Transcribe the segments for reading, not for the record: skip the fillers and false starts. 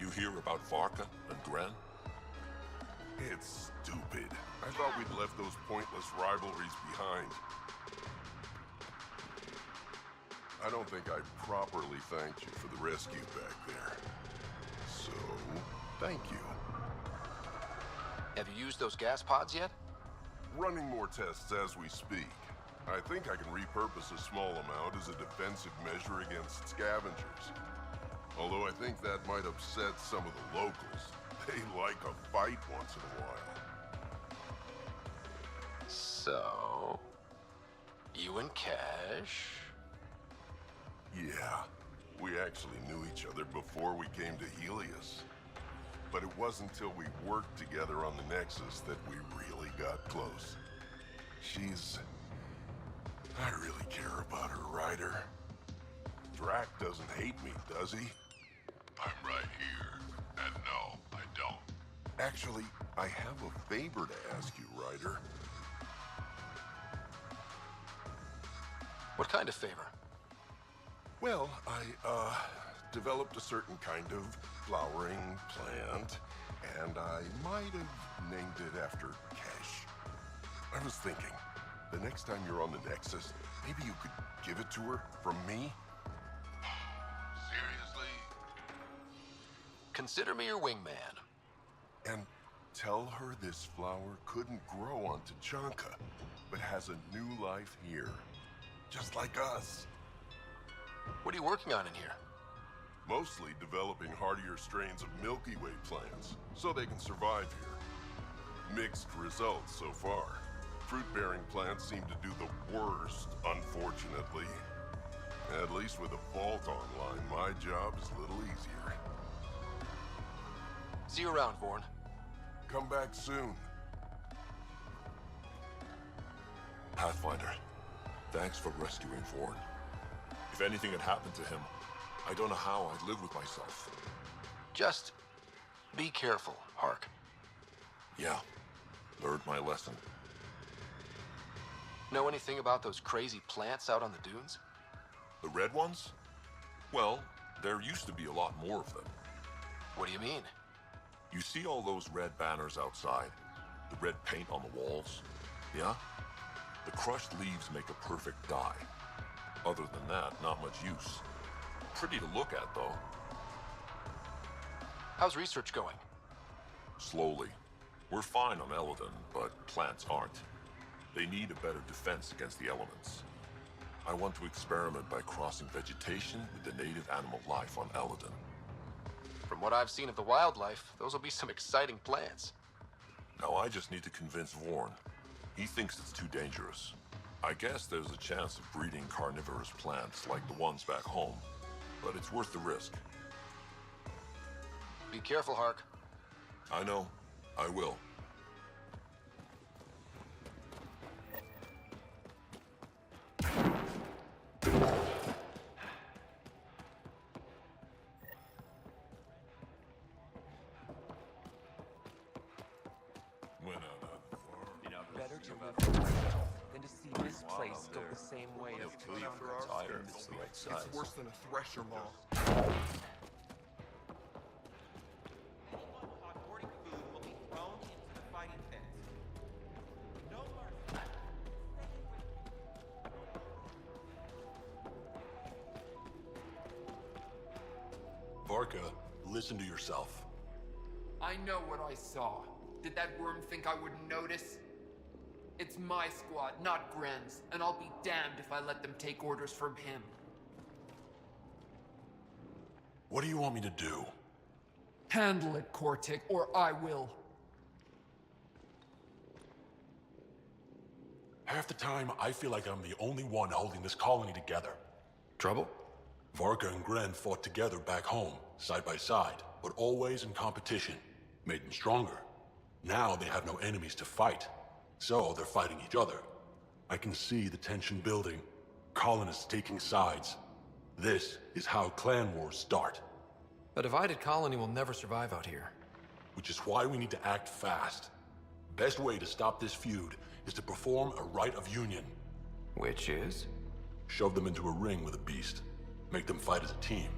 You hear about Varka and Gren? It's stupid. I thought we'd left those pointless rivalries behind. I don't think I properly thanked you for the rescue back there. So, thank you. Have you used those gas pods yet? Running more tests as we speak. I think I can repurpose a small amount as a defensive measure against scavengers. Although I think that might upset some of the locals. They like a fight once in a while. So... you and Cash... Yeah, we actually knew each other before we came to Helios. But it wasn't until we worked together on the Nexus that we really got close. I really care about her, Ryder. Drac doesn't hate me, does he? I'm right here. And no, I don't. Actually, I have a favor to ask you, Ryder. What kind of favor? Well, I, developed a certain kind of flowering plant, and I might have named it after Cash. I was thinking, the next time you're on the Nexus, maybe you could give it to her from me? Seriously? Consider me your wingman. And tell her this flower couldn't grow on Tachanka, but has a new life here. Just like us. What are you working on in here? Mostly developing hardier strains of Milky Way plants, so they can survive here. Mixed results so far. Fruit-bearing plants seem to do the worst, unfortunately. At least with a vault online, my job is a little easier. See you around, Vorn. Come back soon. Pathfinder, thanks for rescuing Vorn. If anything had happened to him, I don't know how I'd live with myself. Just be careful, Hark. Yeah, learned my lesson. Know anything about those crazy plants out on the dunes? The red ones? Well, there used to be a lot more of them. What do you mean? You see all those red banners outside? The red paint on the walls? Yeah? The crushed leaves make a perfect dye. Other than that, not much use. Pretty to look at, though. How's research going? Slowly. We're fine on Eladon, but plants aren't. They need a better defense against the elements. I want to experiment by crossing vegetation with the native animal life on Eladon. From what I've seen of the wildlife, those will be some exciting plants. Now I just need to convince Vorn. He thinks it's too dangerous. I guess there's a chance of breeding carnivorous plants like the ones back home, but it's worth the risk. Be careful, Hark. I know. I will. Better to live than to see this place go the same way as Kill you for a tire if it's the right size. It's worse than a thresher maw. Hoarding food will be thrown into the fighting pit. No mercy. Varka, listen to yourself. I know what I saw. Did that worm think I wouldn't notice? It's my squad, not Gren's, and I'll be damned if I let them take orders from him. What do you want me to do? Handle it, Kortik, or I will. Half the time, I feel like I'm the only one holding this colony together. Trouble? Varka and Gren fought together back home, side by side, but always in competition. Made them stronger. Now they have no enemies to fight, so they're fighting each other. I can see the tension building, colonists taking sides. This is how clan wars start. A divided colony will never survive out here. Which is why we need to act fast. Best way to stop this feud is to perform a rite of union. Which is? Shove them into a ring with a beast. Make them fight as a team.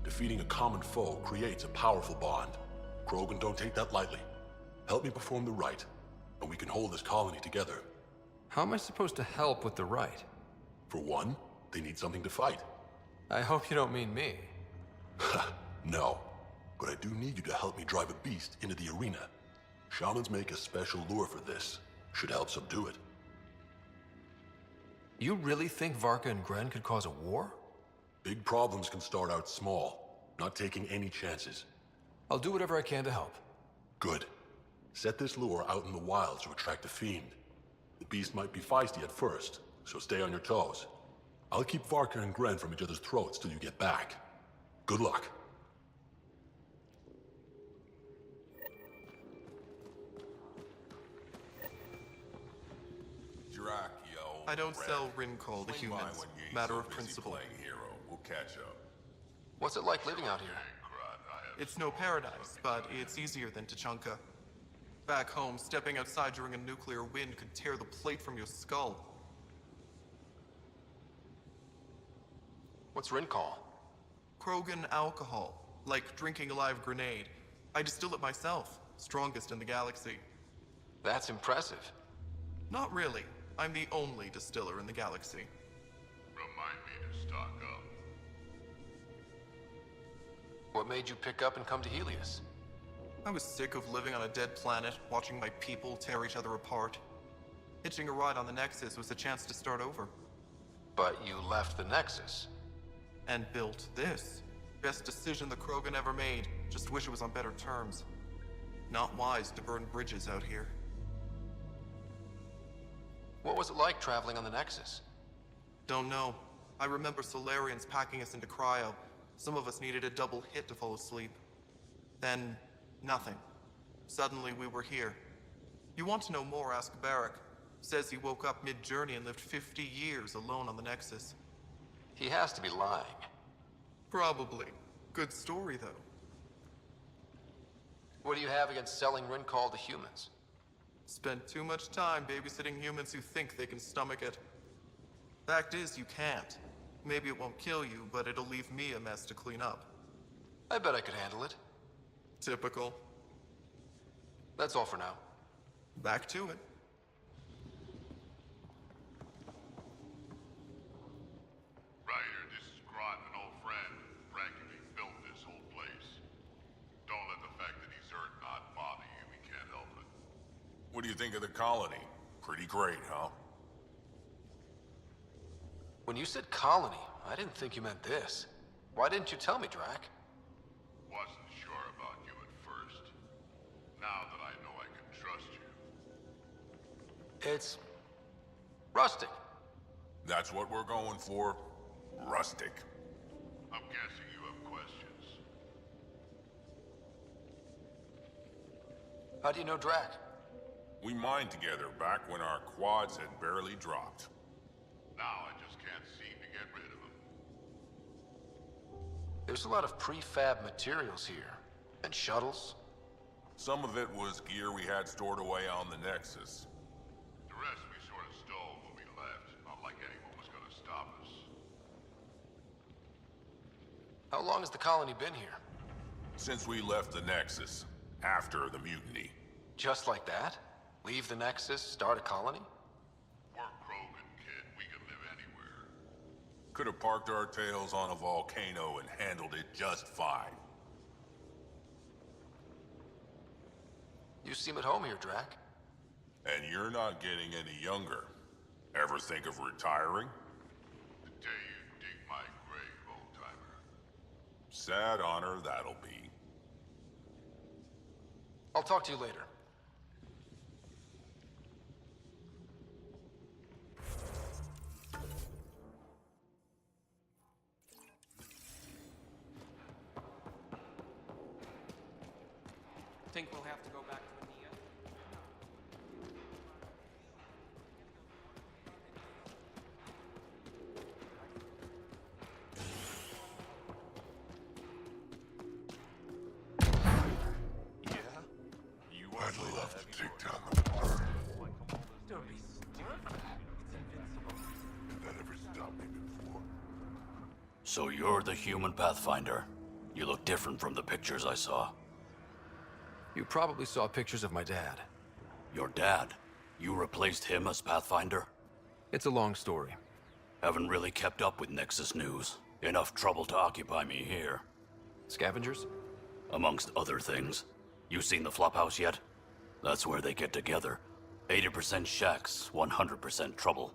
Defeating a common foe creates a powerful bond. Krogan don't take that lightly. Help me perform the rite, and we can hold this colony together. How am I supposed to help with the rite? For one, they need something to fight. I hope you don't mean me. No, but I do need you to help me drive a beast into the arena. Shamans make a special lure for this. Should help subdue it. You really think Varka and Gren could cause a war? Big problems can start out small, not taking any chances. I'll do whatever I can to help. Good. Set this lure out in the wilds to attract a fiend. The beast might be feisty at first, so stay on your toes. I'll keep Varka and Gren from each other's throats till you get back. Good luck. I don't sell Rincol to humans. Matter of principle. We'll catch up. What's it like living out here? It's no paradise, but it's easier than Tachanka. Back home, stepping outside during a nuclear wind could tear the plate from your skull. What's Rincol? Krogan alcohol, like drinking a live grenade. I distill it myself, strongest in the galaxy. That's impressive. Not really. I'm the only distiller in the galaxy. Remind me to stock up. What made you pick up and come to Helios? I was sick of living on a dead planet, watching my people tear each other apart. Hitching a ride on the Nexus was a chance to start over. But you left the Nexus. And built this. Best decision the Krogan ever made. Just wish it was on better terms. Not wise to burn bridges out here. What was it like traveling on the Nexus? Don't know. I remember Solarians packing us into cryo. Some of us needed a double hit to fall asleep. Then, nothing. Suddenly we were here. You want to know more, ask Barrack. Says he woke up mid-journey and lived 50 years alone on the Nexus. He has to be lying. Probably. Good story, though. What do you have against selling Rincol to humans? Spent too much time babysitting humans who think they can stomach it. Fact is, you can't. Maybe it won't kill you, but it'll leave me a mess to clean up. I bet I could handle it. Typical. That's all for now. Back to it. Ryder, this is Grot, an old friend. Practically built this whole place. Don't let the fact that he's hurt not bother you. We can't help it. What do you think of the colony? Pretty great, huh? When you said colony, I didn't think you meant this. Why didn't you tell me, Drac? Wasn't sure about you at first. Now that I know I can trust you. It's... rustic. That's what we're going for. Rustic. I'm guessing you have questions. How do you know Drac? We mined together back when our quads had barely dropped. Now I just can't seem to get rid of him. There's a lot of prefab materials here. And shuttles. Some of it was gear we had stored away on the Nexus. The rest we sort of stole when we left. Not like anyone was gonna stop us. How long has the colony been here? Since we left the Nexus, after the mutiny. Just like that? Leave the Nexus, start a colony? We're Krogan, kid. We can live anywhere. Could have parked our tails on a volcano and handled it just fine. You seem at home here, Drac. And you're not getting any younger. Ever think of retiring? The day you dig my grave, old-timer. Sad honor that'll be. I'll talk to you later. Think we'll have to go back to India? I'd love to take down the bar. Don't be stupid. It's invincible. If that ever stopped me before. So you're the human Pathfinder. You look different from the pictures I saw. You probably saw pictures of my dad. Your dad? You replaced him as Pathfinder? It's a long story. Haven't really kept up with Nexus news. Enough trouble to occupy me here. Scavengers? Amongst other things. You seen the Flophouse yet? That's where they get together. 80% shacks, 100% trouble.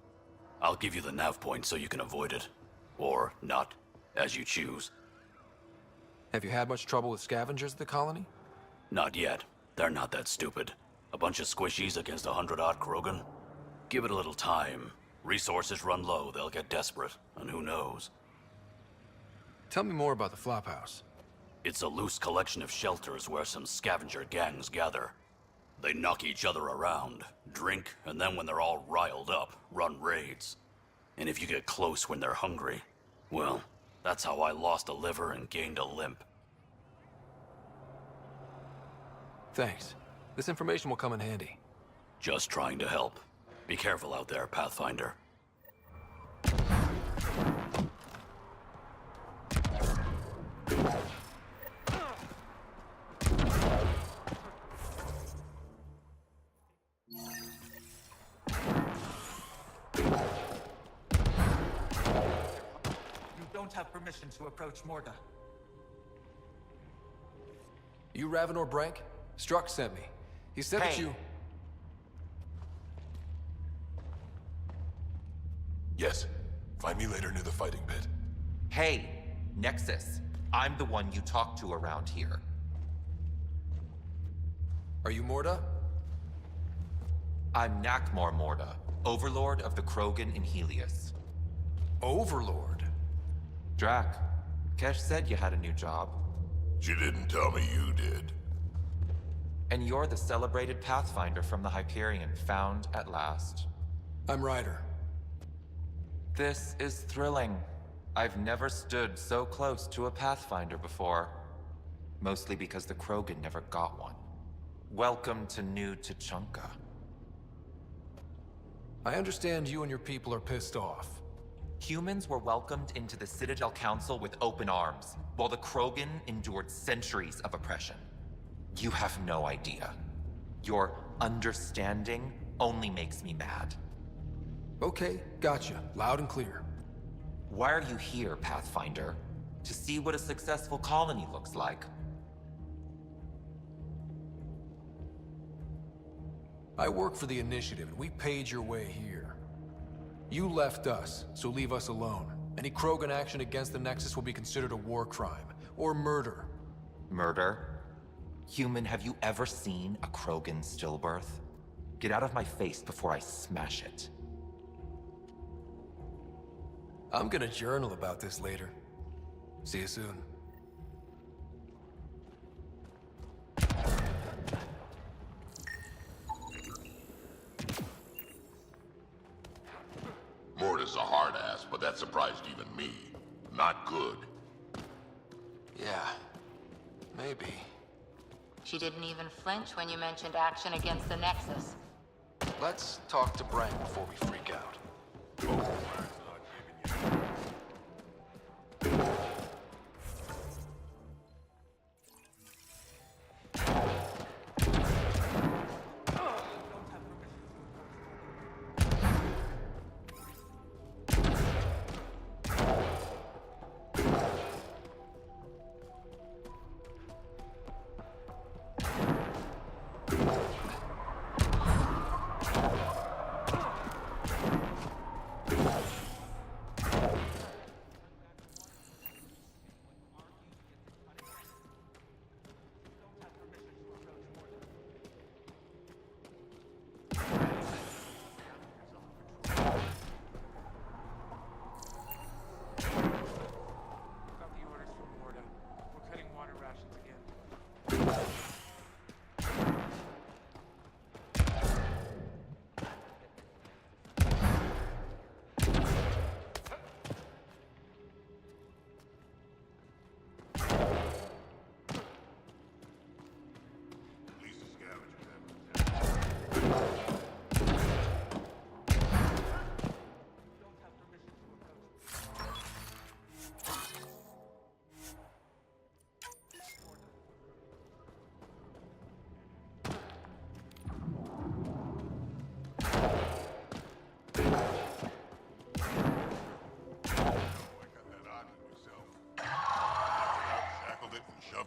I'll give you the nav point so you can avoid it. Or not, as you choose. Have you had much trouble with scavengers at the colony? Not yet. They're not that stupid. A bunch of squishies against 100-odd Krogan? Give it a little time. Resources run low, they'll get desperate, and who knows? Tell me more about the Flophouse. It's a loose collection of shelters where some scavenger gangs gather. They knock each other around, drink, and then when they're all riled up, run raids. And if you get close when they're hungry, well, that's how I lost a liver and gained a limp. Thanks. This information will come in handy. Just trying to help. Be careful out there, Pathfinder. You don't have permission to approach Morda. You Ravenor Brank? Struck sent me. He said that you... Yes. Find me later near the fighting pit. Hey, Nexus. I'm the one you talk to around here. Are you Morda? I'm Nakmor Morda, Overlord of the Krogan in Helios. Overlord? Drac, Kesh said you had a new job. She didn't tell me you did. And you're the celebrated Pathfinder from the Hyperion, found at last. I'm Ryder. This is thrilling. I've never stood so close to a Pathfinder before. Mostly because the Krogan never got one. Welcome to New Tuchanka. I understand you and your people are pissed off. Humans were welcomed into the Citadel Council with open arms, while the Krogan endured centuries of oppression. You have no idea. Your understanding only makes me mad. Okay, gotcha. Loud and clear. Why are you here, Pathfinder? To see what a successful colony looks like. I work for the Initiative, and we paid your way here. You left us, so leave us alone. Any Krogan action against the Nexus will be considered a war crime, or murder. Murder? Human, have you ever seen a Krogan stillbirth? Get out of my face before I smash it. I'm gonna journal about this later. See you soon. Morda's a hard ass, but that surprised even me. Not good. Yeah, maybe. She didn't even flinch when you mentioned action against the Nexus. Let's talk to Brank before we freak out.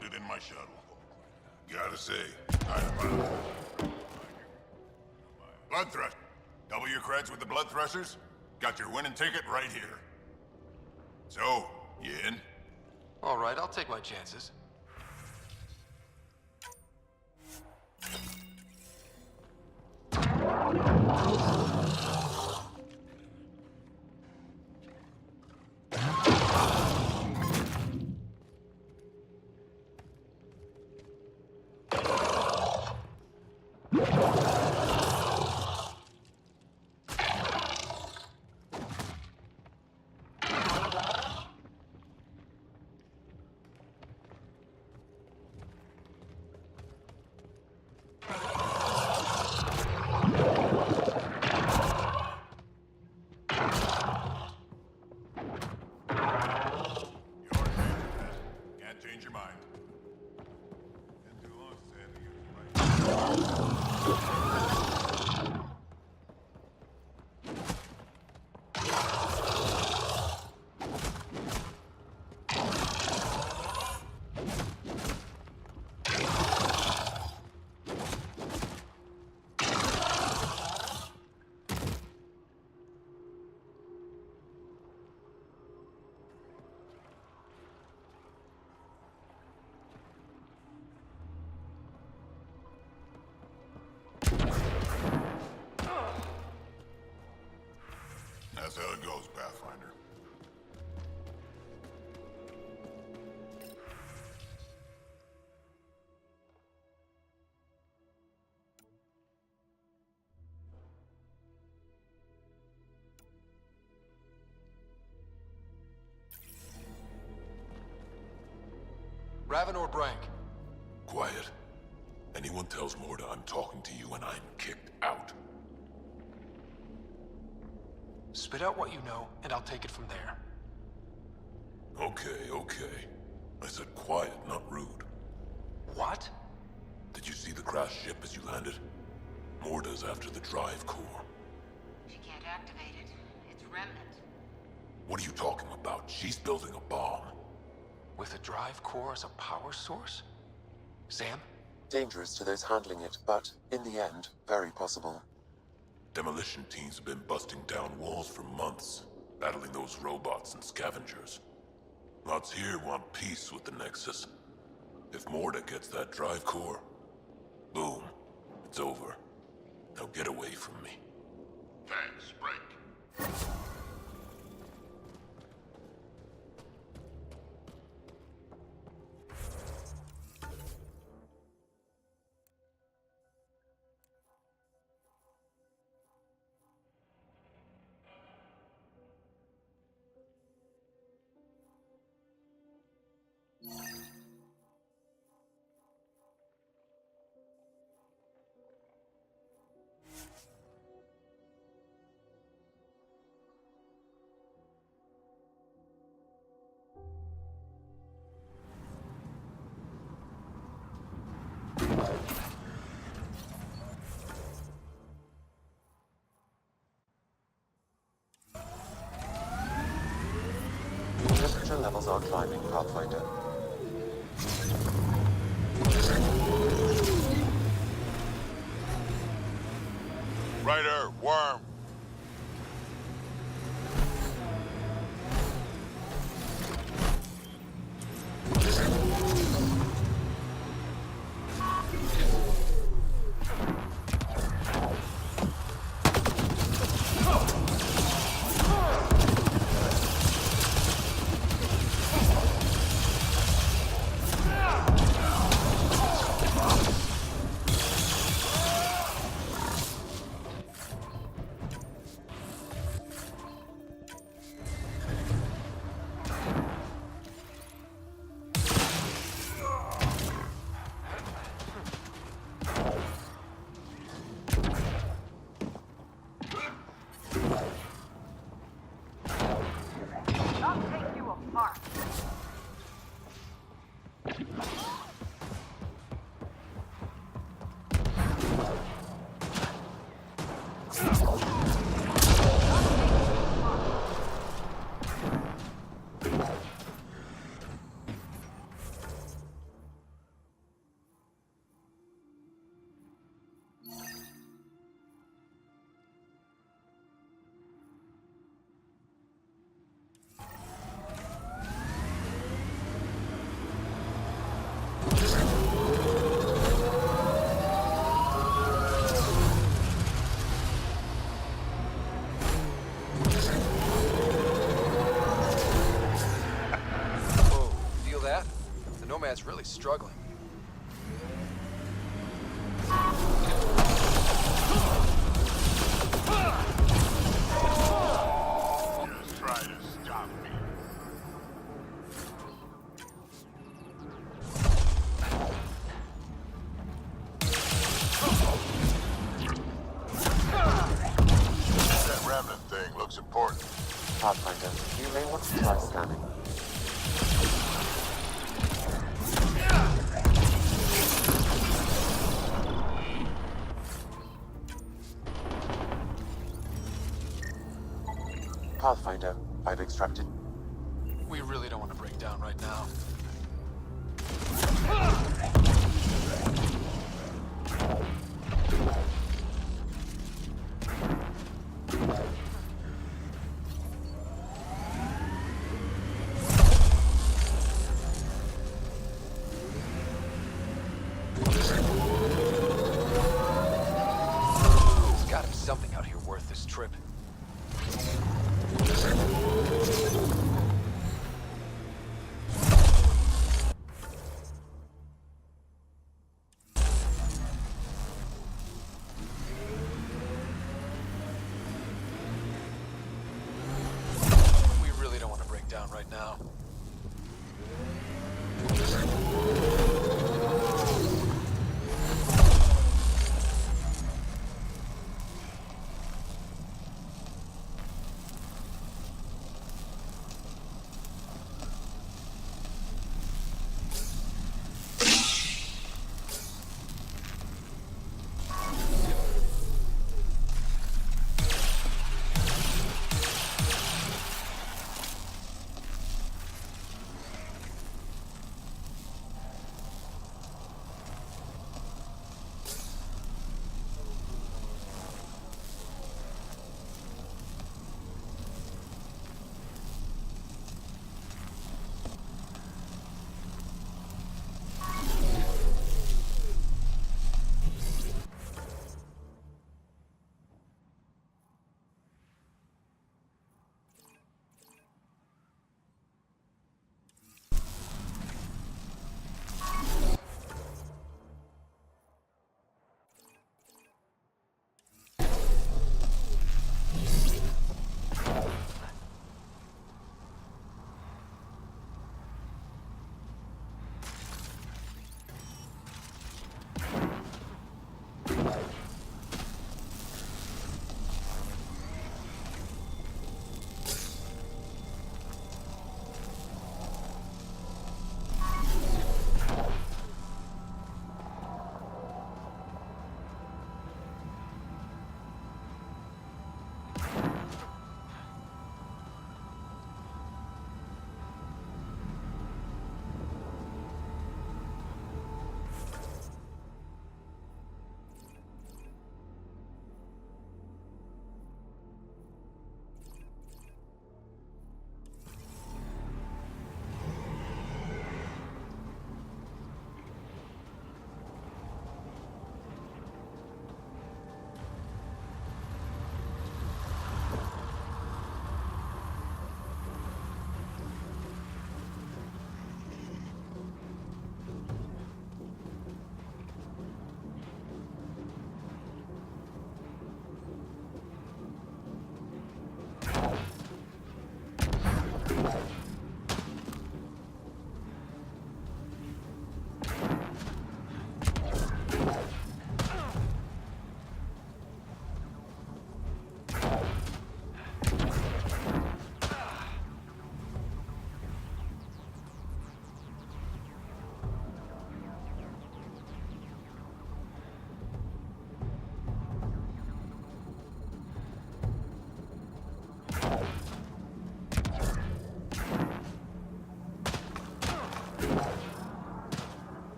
shoved it in my shuttle. Gotta say, kind of Blood Thrush. Double your creds with the Blood Thrusters? Got your winning ticket right here. So, you in? All right, I'll take my chances. That's how it goes, Pathfinder. Raven or Brank? Quiet. Anyone tells Morda I'm talking to you and I'm kicked out. Spit out what you know, and I'll take it from there. Okay, okay. I said quiet, not rude. What? Did you see the crashed ship as you landed? Morda's after the drive core. She can't activate it. It's remnant. What are you talking about? She's building a bomb. With a drive core as a power source? Sam? Dangerous to those handling it, but, in the end, very possible. Demolition teams have been busting down walls for months, battling those robots and scavengers. Lots here want peace with the Nexus. If Morda gets that drive core, boom, it's over. Now get away from me. Thanks, Break. Temperature levels are climbing, Pathfinder. Rider, worm. Nomad's really struggling. Try to stop me. That remnant thing looks important. Pathfinder, you may want to try scanning. Pathfinder, I've extracted. We really don't want to break down right now. There's gotta be something out here worth this trip.